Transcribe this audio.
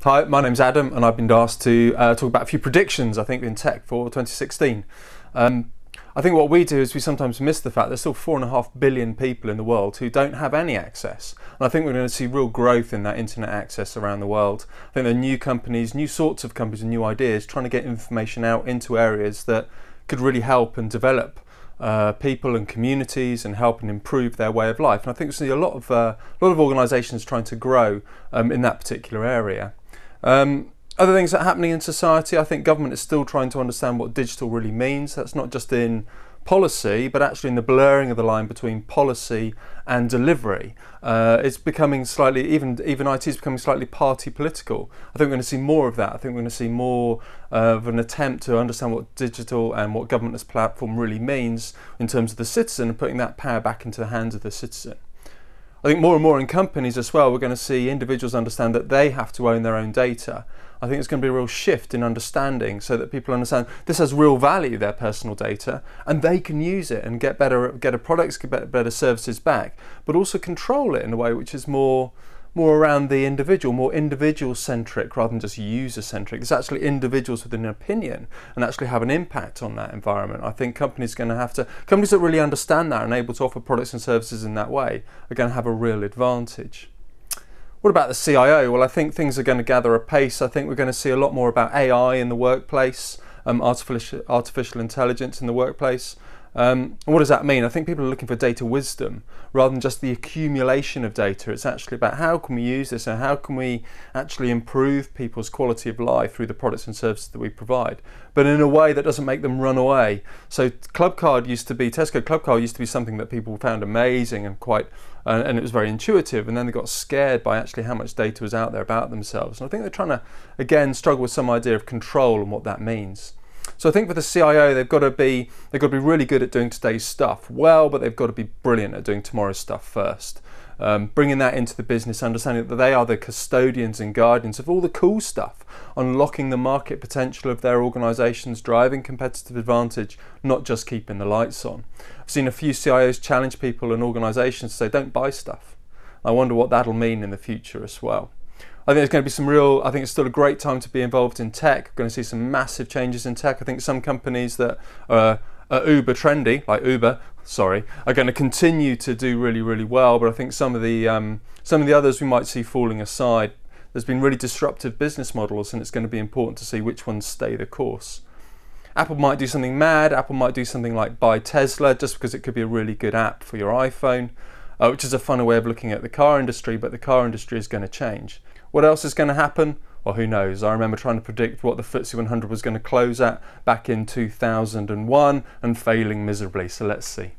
Hi, my name's Adam and I've been asked to talk about a few predictions, I think, in tech for 2016. I think what we do is we sometimes miss the fact there's still 4.5 billion people in the world who don't have any access. And I think we're going to see real growth in that internet access around the world. I think there are new companies, new sorts of companies and new ideas trying to get information out into areas that could really help and develop people and communities and help and improve their way of life. And I think we see a lot of organisations trying to grow in that particular area. Other things that are happening in society, I think government is still trying to understand what digital really means. That's not just in policy, but actually in the blurring of the line between policy and delivery. It's becoming slightly, even IT is becoming slightly party political. I think we're going to see more of that. I think we're going to see more of an attempt to understand what digital and what government as platform really means in terms of the citizen and putting that power back into the hands of the citizen. I think more and more in companies as well, we're going to see individuals understand that they have to own their own data. I think it's going to be a real shift in understanding so that people understand this has real value, their personal data, and they can use it and get better products, get better services back, but also control it in a way which is more around the individual, more individual-centric rather than just user-centric. It's actually individuals with an opinion and actually have an impact on that environment. I think companies that really understand that and are able to offer products and services in that way are going to have a real advantage. What about the CIO? Well, I think things are going to gather a pace. I think we're going to see a lot more about AI in the workplace, artificial intelligence in the workplace. And what does that mean? I think people are looking for data wisdom rather than just the accumulation of data. It's actually about how can we use this and how can we actually improve people's quality of life through the products and services that we provide, but in a way that doesn't make them run away. So Tesco Club Card used to be something that people found amazing and and it was very intuitive, and then they got scared by actually how much data was out there about themselves. And I think they're trying to, again, struggle with some idea of control and what that means. So I think for the CIO, they've got to be really good at doing today's stuff well, but they've got to be brilliant at doing tomorrow's stuff first. Bringing that into the business, understanding that they are the custodians and guardians of all the cool stuff, unlocking the market potential of their organisations, driving competitive advantage, not just keeping the lights on. I've seen a few CIOs challenge people and organisations to say, don't buy stuff. I wonder what that'll mean in the future as well. I think there's going to be I think it's still a great time to be involved in tech. We're going to see some massive changes in tech. I think some companies that are uber trendy, like Uber, are going to continue to do really, really well. But I think some of the others we might see falling aside. There's been really disruptive business models, and it's going to be important to see which ones stay the course. Apple might do something mad. Apple might do something like buy Tesla, just because it could be a really good app for your iPhone, which is a funny way of looking at the car industry, but the car industry is going to change. What else is going to happen? Well, who knows? I remember trying to predict what the FTSE 100 was going to close at back in 2001 and failing miserably, so let's see.